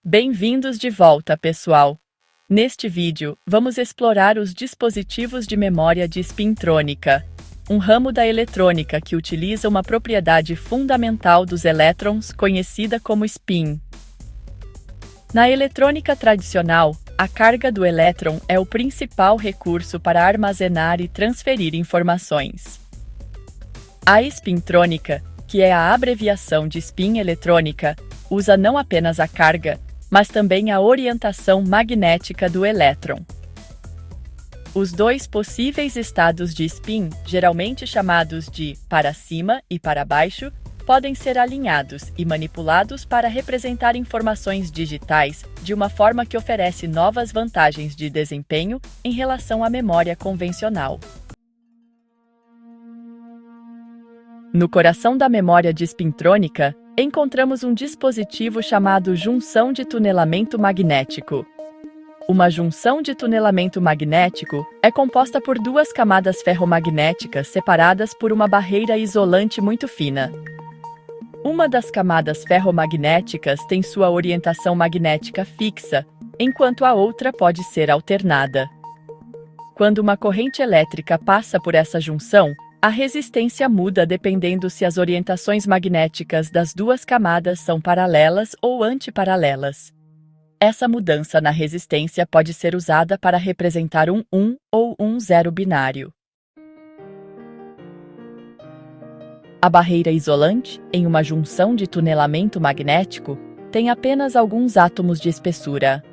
Bem-vindos de volta, pessoal! Neste vídeo, vamos explorar os dispositivos de memória de spintrônica, um ramo da eletrônica que utiliza uma propriedade fundamental dos elétrons conhecida como spin. Na eletrônica tradicional, a carga do elétron é o principal recurso para armazenar e transferir informações. A spintrônica, que é a abreviação de spin eletrônica, usa não apenas a carga, mas também a orientação magnética do elétron. Os dois possíveis estados de spin, geralmente chamados de para cima e para baixo, podem ser alinhados e manipulados para representar informações digitais de uma forma que oferece novas vantagens de desempenho em relação à memória convencional. No coração da memória de spintrônica, encontramos um dispositivo chamado junção de tunelamento magnético. Uma junção de tunelamento magnético é composta por duas camadas ferromagnéticas separadas por uma barreira isolante muito fina. Uma das camadas ferromagnéticas tem sua orientação magnética fixa, enquanto a outra pode ser alternada. Quando uma corrente elétrica passa por essa junção, a resistência muda dependendo se as orientações magnéticas das duas camadas são paralelas ou antiparalelas. Essa mudança na resistência pode ser usada para representar um 1 ou um 0 binário. A barreira isolante, em uma junção de tunelamento magnético, tem apenas alguns átomos de espessura.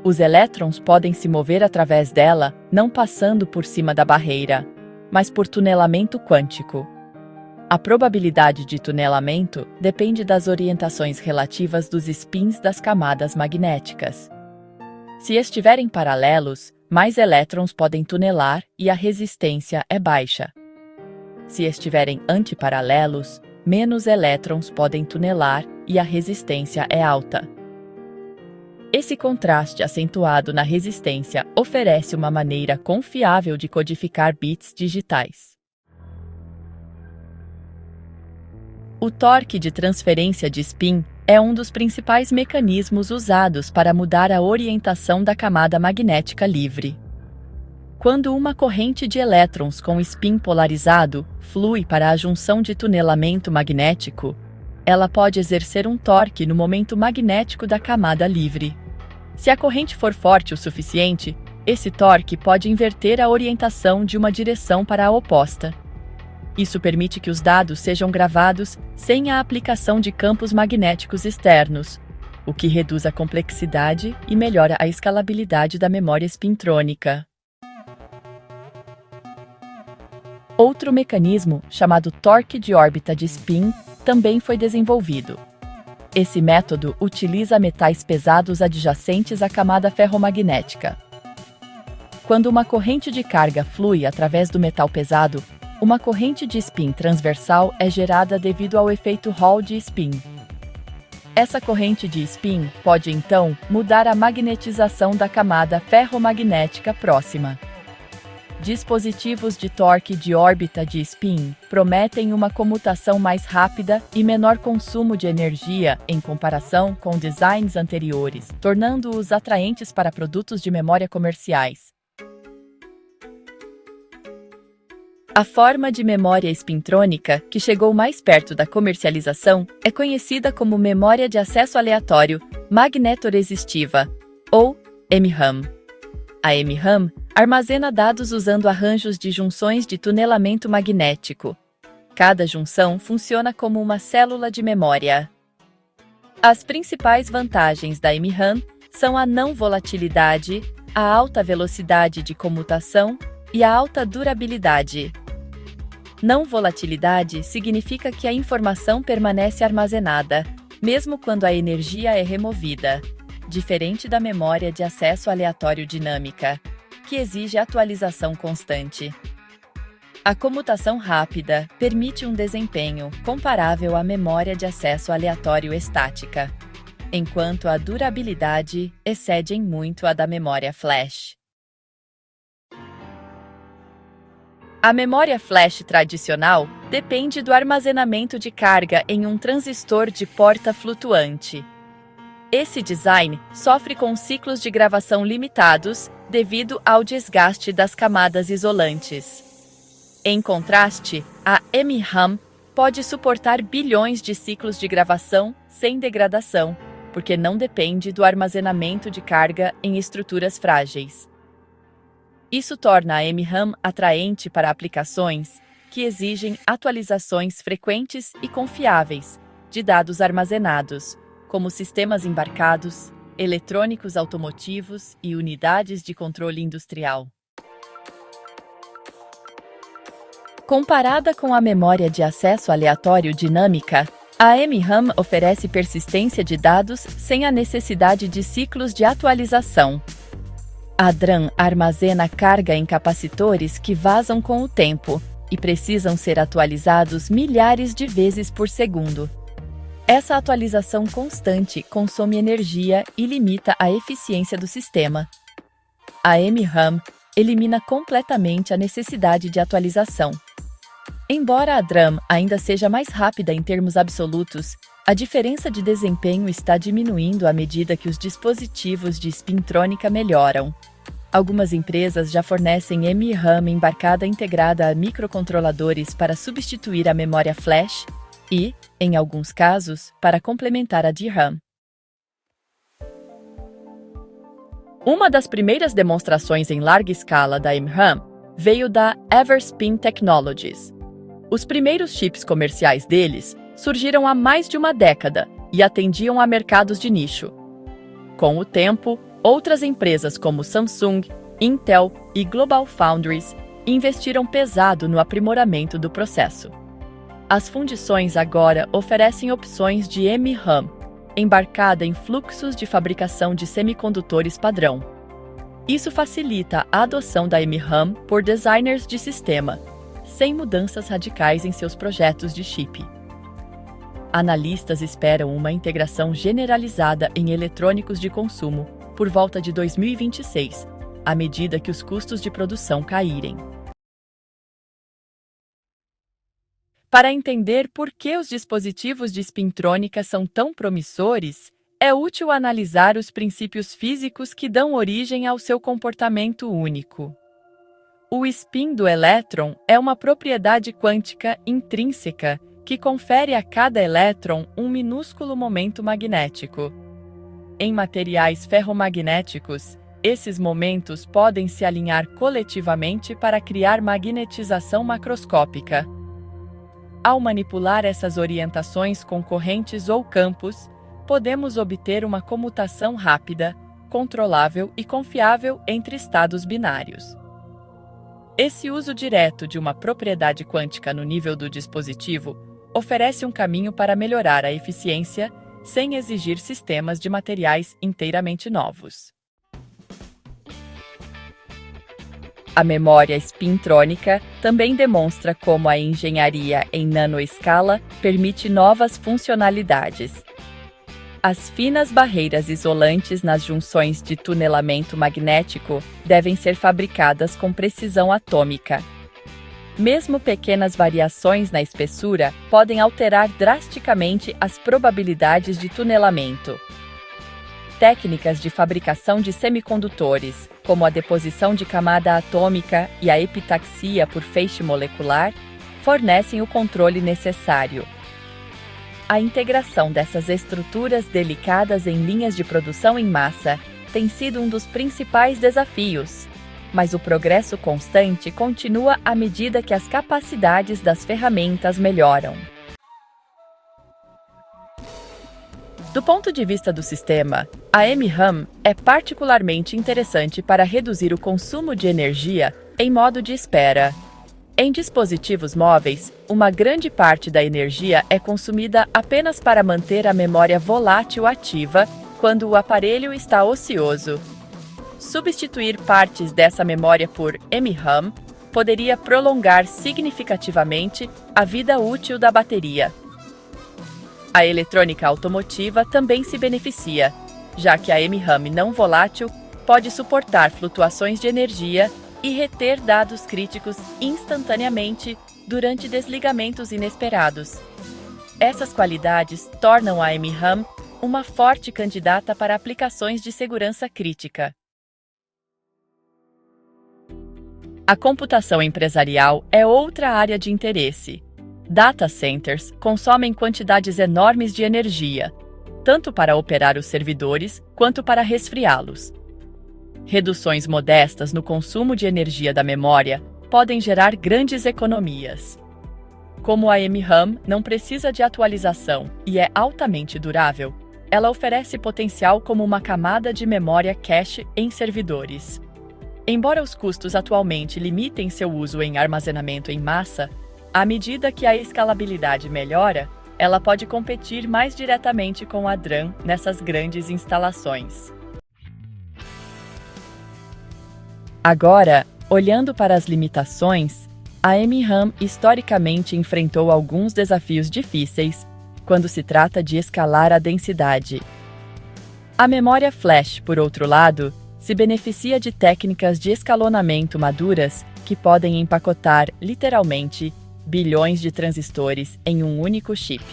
Os elétrons podem se mover através dela, não passando por cima da barreira, mas por tunelamento quântico. A probabilidade de tunelamento depende das orientações relativas dos spins das camadas magnéticas. Se estiverem paralelos, mais elétrons podem tunelar e a resistência é baixa. Se estiverem antiparalelos, menos elétrons podem tunelar e a resistência é alta. Esse contraste acentuado na resistência oferece uma maneira confiável de codificar bits digitais. O torque de transferência de spin é um dos principais mecanismos usados para mudar a orientação da camada magnética livre. Quando uma corrente de elétrons com spin polarizado flui para a junção de tunelamento magnético, ela pode exercer um torque no momento magnético da camada livre. Se a corrente for forte o suficiente, esse torque pode inverter a orientação de uma direção para a oposta. Isso permite que os dados sejam gravados sem a aplicação de campos magnéticos externos, o que reduz a complexidade e melhora a escalabilidade da memória spintrônica. Outro mecanismo, chamado torque de órbita de spin, também foi desenvolvido. Esse método utiliza metais pesados adjacentes à camada ferromagnética. Quando uma corrente de carga flui através do metal pesado, uma corrente de spin transversal é gerada devido ao efeito Hall de spin. Essa corrente de spin pode, então, mudar a magnetização da camada ferromagnética próxima. Dispositivos de torque de órbita de spin prometem uma comutação mais rápida e menor consumo de energia em comparação com designs anteriores, tornando-os atraentes para produtos de memória comerciais. A forma de memória spintrônica que chegou mais perto da comercialização é conhecida como memória de acesso aleatório magnetoresistiva, ou MRAM. A MRAM armazena dados usando arranjos de junções de tunelamento magnético. Cada junção funciona como uma célula de memória. As principais vantagens da MRAM são a não volatilidade, a alta velocidade de comutação e a alta durabilidade. Não volatilidade significa que a informação permanece armazenada, mesmo quando a energia é removida, diferente da memória de acesso aleatório dinâmica, que exige atualização constante. A comutação rápida permite um desempenho comparável à memória de acesso aleatório estática, enquanto a durabilidade excede em muito a da memória flash. A memória flash tradicional depende do armazenamento de carga em um transistor de porta flutuante. Esse design sofre com ciclos de gravação limitados devido ao desgaste das camadas isolantes. Em contraste, a MRAM pode suportar bilhões de ciclos de gravação sem degradação, porque não depende do armazenamento de carga em estruturas frágeis. Isso torna a MRAM atraente para aplicações que exigem atualizações frequentes e confiáveis de dados armazenados, como sistemas embarcados, eletrônicos automotivos e unidades de controle industrial. Comparada com a memória de acesso aleatório dinâmica, a MRAM oferece persistência de dados sem a necessidade de ciclos de atualização. A DRAM armazena carga em capacitores que vazam com o tempo e precisam ser atualizados milhares de vezes por segundo. Essa atualização constante consome energia e limita a eficiência do sistema. A MRAM elimina completamente a necessidade de atualização. Embora a DRAM ainda seja mais rápida em termos absolutos, a diferença de desempenho está diminuindo à medida que os dispositivos de spintrônica melhoram. Algumas empresas já fornecem MRAM embarcada integrada a microcontroladores para substituir a memória flash e, em alguns casos, para complementar a DRAM. Uma das primeiras demonstrações em larga escala da MRAM veio da Everspin Technologies. Os primeiros chips comerciais deles surgiram há mais de uma década e atendiam a mercados de nicho. Com o tempo, outras empresas como Samsung, Intel e GlobalFoundries investiram pesado no aprimoramento do processo. As fundições agora oferecem opções de MRAM, embarcada em fluxos de fabricação de semicondutores padrão. Isso facilita a adoção da MRAM por designers de sistema, sem mudanças radicais em seus projetos de chip. Analistas esperam uma integração generalizada em eletrônicos de consumo por volta de 2026, à medida que os custos de produção caírem. Para entender por que os dispositivos de spintrônica são tão promissores, é útil analisar os princípios físicos que dão origem ao seu comportamento único. O spin do elétron é uma propriedade quântica intrínseca que confere a cada elétron um minúsculo momento magnético. Em materiais ferromagnéticos, esses momentos podem se alinhar coletivamente para criar magnetização macroscópica. Ao manipular essas orientações com correntes ou campos, podemos obter uma comutação rápida, controlável e confiável entre estados binários. Esse uso direto de uma propriedade quântica no nível do dispositivo oferece um caminho para melhorar a eficiência sem exigir sistemas de materiais inteiramente novos. A memória spintrônica também demonstra como a engenharia em nanoescala permite novas funcionalidades. As finas barreiras isolantes nas junções de tunelamento magnético devem ser fabricadas com precisão atômica. Mesmo pequenas variações na espessura podem alterar drasticamente as probabilidades de tunelamento. Técnicas de fabricação de semicondutores, como a deposição de camada atômica e a epitaxia por feixe molecular, fornecem o controle necessário. A integração dessas estruturas delicadas em linhas de produção em massa tem sido um dos principais desafios, mas o progresso constante continua à medida que as capacidades das ferramentas melhoram. Do ponto de vista do sistema, a MRAM é particularmente interessante para reduzir o consumo de energia em modo de espera. Em dispositivos móveis, uma grande parte da energia é consumida apenas para manter a memória volátil ativa quando o aparelho está ocioso. Substituir partes dessa memória por MRAM poderia prolongar significativamente a vida útil da bateria. A eletrônica automotiva também se beneficia, já que a MRAM não volátil pode suportar flutuações de energia e reter dados críticos instantaneamente durante desligamentos inesperados. Essas qualidades tornam a MRAM uma forte candidata para aplicações de segurança crítica. A computação empresarial é outra área de interesse. Data centers consomem quantidades enormes de energia, tanto para operar os servidores quanto para resfriá-los. Reduções modestas no consumo de energia da memória podem gerar grandes economias. Como a MRAM não precisa de atualização e é altamente durável, ela oferece potencial como uma camada de memória cache em servidores. Embora os custos atualmente limitem seu uso em armazenamento em massa, à medida que a escalabilidade melhora, ela pode competir mais diretamente com a DRAM nessas grandes instalações. Agora, olhando para as limitações, a MRAM historicamente enfrentou alguns desafios difíceis quando se trata de escalar a densidade. A memória flash, por outro lado, se beneficia de técnicas de escalonamento maduras que podem empacotar, literalmente, bilhões de transistores em um único chip.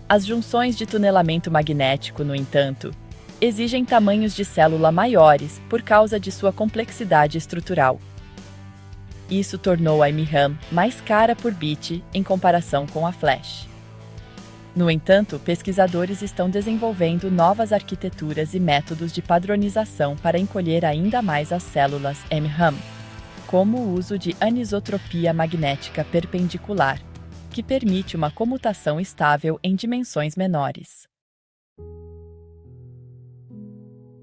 As junções de tunelamento magnético, no entanto, exigem tamanhos de célula maiores por causa de sua complexidade estrutural. Isso tornou a MRAM mais cara por bit em comparação com a flash. No entanto, pesquisadores estão desenvolvendo novas arquiteturas e métodos de padronização para encolher ainda mais as células MRAM, como o uso de anisotropia magnética perpendicular, que permite uma comutação estável em dimensões menores.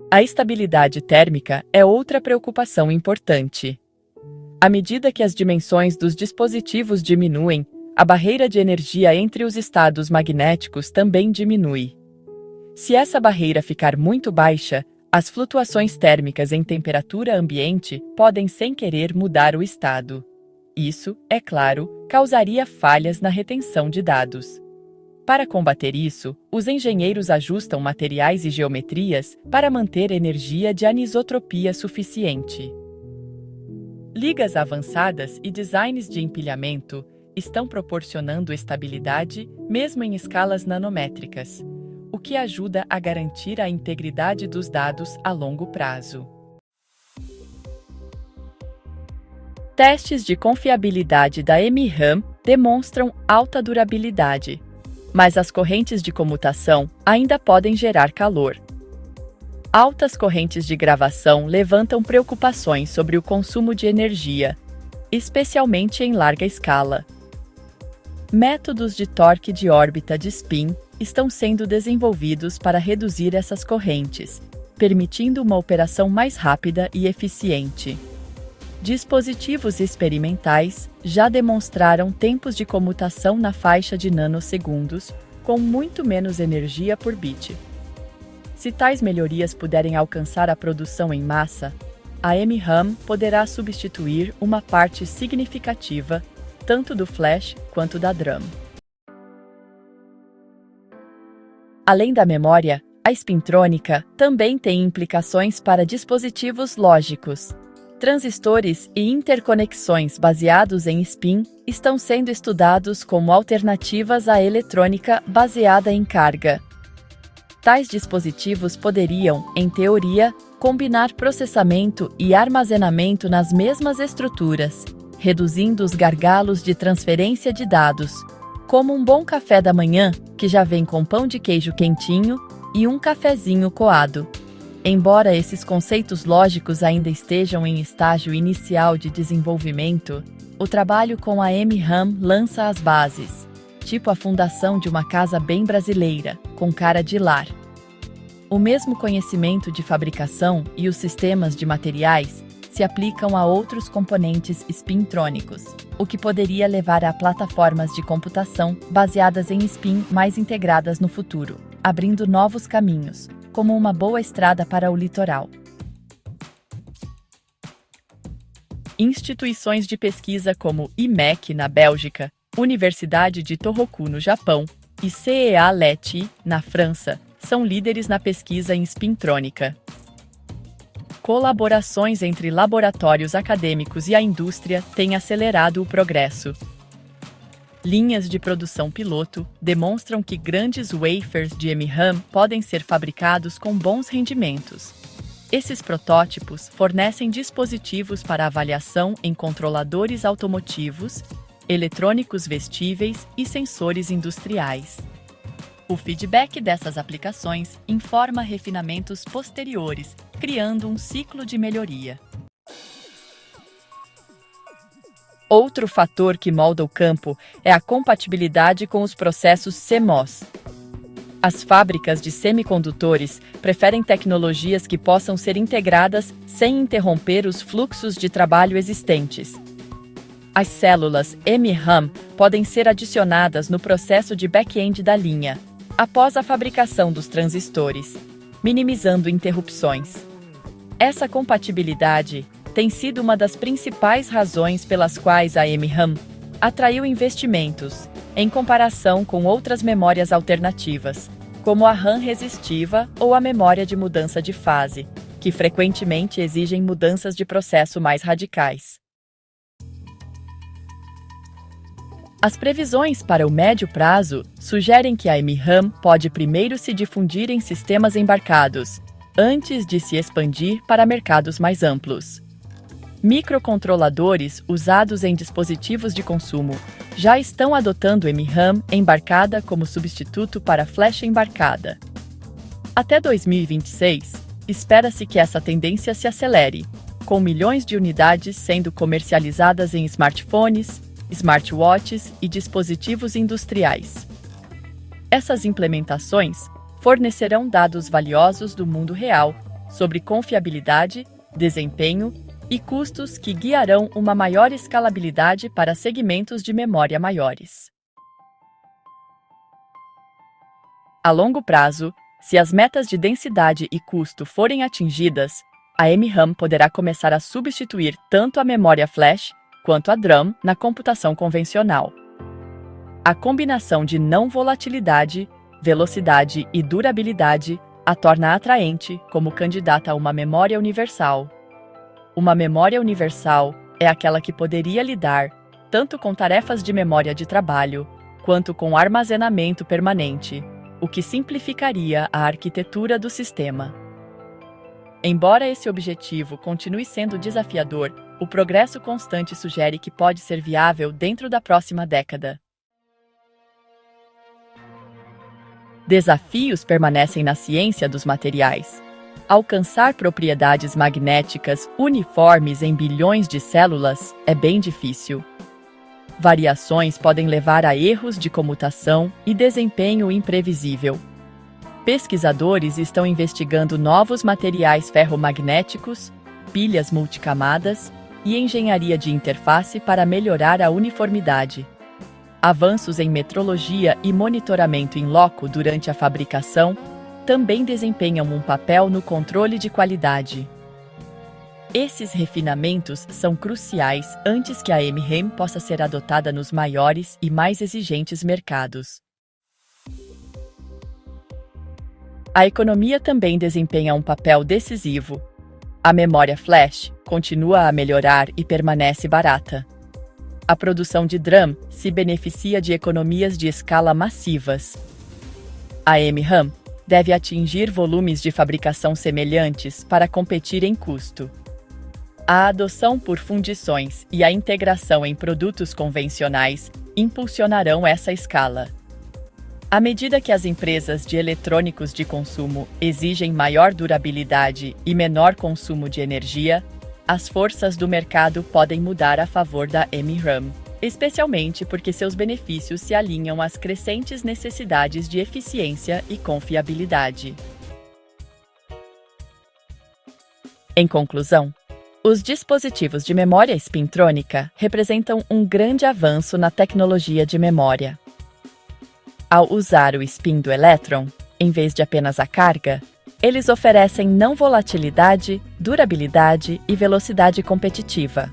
A estabilidade térmica é outra preocupação importante. À medida que as dimensões dos dispositivos diminuem, a barreira de energia entre os estados magnéticos também diminui. Se essa barreira ficar muito baixa, as flutuações térmicas em temperatura ambiente podem sem querer mudar o estado. Isso, é claro, causaria falhas na retenção de dados. Para combater isso, os engenheiros ajustam materiais e geometrias para manter energia de anisotropia suficiente. Ligas avançadas e designs de empilhamento estão proporcionando estabilidade mesmo em escalas nanométricas, o que ajuda a garantir a integridade dos dados a longo prazo. Testes de confiabilidade da MRAM demonstram alta durabilidade, mas as correntes de comutação ainda podem gerar calor. Altas correntes de gravação levantam preocupações sobre o consumo de energia, especialmente em larga escala. Métodos de torque de órbita de spin estão sendo desenvolvidos para reduzir essas correntes, permitindo uma operação mais rápida e eficiente. Dispositivos experimentais já demonstraram tempos de comutação na faixa de nanosegundos, com muito menos energia por bit. Se tais melhorias puderem alcançar a produção em massa, a MRAM poderá substituir uma parte significativa tanto do flash quanto da DRAM. Além da memória, a spintrônica também tem implicações para dispositivos lógicos. Transistores e interconexões baseados em spin estão sendo estudados como alternativas à eletrônica baseada em carga. Tais dispositivos poderiam, em teoria, combinar processamento e armazenamento nas mesmas estruturas, reduzindo os gargalos de transferência de dados, como um bom café da manhã, que já vem com pão de queijo quentinho e um cafezinho coado. Embora esses conceitos lógicos ainda estejam em estágio inicial de desenvolvimento, o trabalho com a MRAM lança as bases, tipo a fundação de uma casa bem brasileira, com cara de lar. O mesmo conhecimento de fabricação e os sistemas de materiais se aplicam a outros componentes spintrônicos, o que poderia levar a plataformas de computação baseadas em spin mais integradas no futuro, abrindo novos caminhos, como uma boa estrada para o litoral. Instituições de pesquisa como IMEC, na Bélgica, Universidade de Tohoku, no Japão, e CEA-Leti, na França, são líderes na pesquisa em spintrônica. Colaborações entre laboratórios acadêmicos e a indústria têm acelerado o progresso. linhas de produção piloto demonstram que grandes wafers de MRAM podem ser fabricados com bons rendimentos. Esses protótipos fornecem dispositivos para avaliação em controladores automotivos, eletrônicos vestíveis e sensores industriais. O feedback dessas aplicações informa refinamentos posteriores, criando um ciclo de melhoria. Outro fator que molda o campo é a compatibilidade com os processos CMOS. As fábricas de semicondutores preferem tecnologias que possam ser integradas sem interromper os fluxos de trabalho existentes. As células MRAM podem ser adicionadas no processo de back-end da linha, após a fabricação dos transistores, minimizando interrupções. Essa compatibilidade tem sido uma das principais razões pelas quais a MRAM atraiu investimentos, em comparação com outras memórias alternativas, como a RAM resistiva ou a memória de mudança de fase, que frequentemente exigem mudanças de processo mais radicais. As previsões para o médio prazo sugerem que a MRAM pode primeiro se difundir em sistemas embarcados, antes de se expandir para mercados mais amplos. Microcontroladores usados em dispositivos de consumo já estão adotando MRAM embarcada como substituto para flash embarcada. Até 2026, espera-se que essa tendência se acelere, com milhões de unidades sendo comercializadas em smartphones, smartwatches e dispositivos industriais. Essas implementações fornecerão dados valiosos do mundo real sobre confiabilidade, desempenho e custos que guiarão uma maior escalabilidade para segmentos de memória maiores. A longo prazo, se as metas de densidade e custo forem atingidas, a MRAM poderá começar a substituir tanto a memória flash quanto a DRAM na computação convencional. A combinação de não volatilidade, velocidade e durabilidade a torna atraente como candidata a uma memória universal. Uma memória universal é aquela que poderia lidar tanto com tarefas de memória de trabalho, quanto com armazenamento permanente, o que simplificaria a arquitetura do sistema. Embora esse objetivo continue sendo desafiador, o progresso constante sugere que pode ser viável dentro da próxima década. Desafios permanecem na ciência dos materiais. Alcançar propriedades magnéticas uniformes em bilhões de células é bem difícil. Variações podem levar a erros de comutação e desempenho imprevisível. Pesquisadores estão investigando novos materiais ferromagnéticos, pilhas multicamadas e engenharia de interface para melhorar a uniformidade. Avanços em metrologia e monitoramento em loco durante a fabricação também desempenham um papel no controle de qualidade. Esses refinamentos são cruciais antes que a MRAM possa ser adotada nos maiores e mais exigentes mercados. A economia também desempenha um papel decisivo. A memória flash continua a melhorar e permanece barata. A produção de DRAM se beneficia de economias de escala massivas. A MRAM deve atingir volumes de fabricação semelhantes para competir em custo. A adoção por fundições e a integração em produtos convencionais impulsionarão essa escala. À medida que as empresas de eletrônicos de consumo exigem maior durabilidade e menor consumo de energia, as forças do mercado podem mudar a favor da MRAM, especialmente porque seus benefícios se alinham às crescentes necessidades de eficiência e confiabilidade. Em conclusão, os dispositivos de memória spintrônica representam um grande avanço na tecnologia de memória. Ao usar o spin do elétron, em vez de apenas a carga, eles oferecem não volatilidade, durabilidade e velocidade competitiva.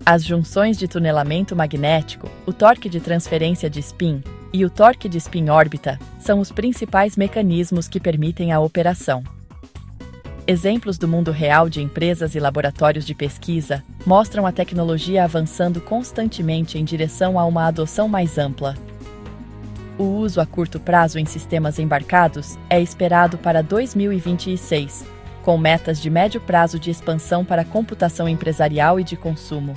As junções de tunelamento magnético, o torque de transferência de spin e o torque de spin-órbita são os principais mecanismos que permitem a operação. Exemplos do mundo real de empresas e laboratórios de pesquisa mostram a tecnologia avançando constantemente em direção a uma adoção mais ampla. O uso a curto prazo em sistemas embarcados é esperado para 2026, com metas de médio prazo de expansão para computação empresarial e de consumo.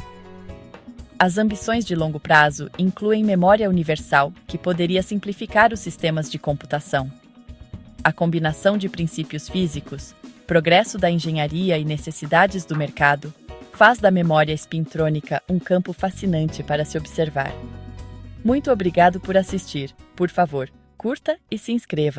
As ambições de longo prazo incluem memória universal, que poderia simplificar os sistemas de computação. A combinação de princípios físicos, progresso da engenharia e necessidades do mercado faz da memória espintrônica um campo fascinante para se observar. Muito obrigado por assistir. Por favor, curta e se inscreva.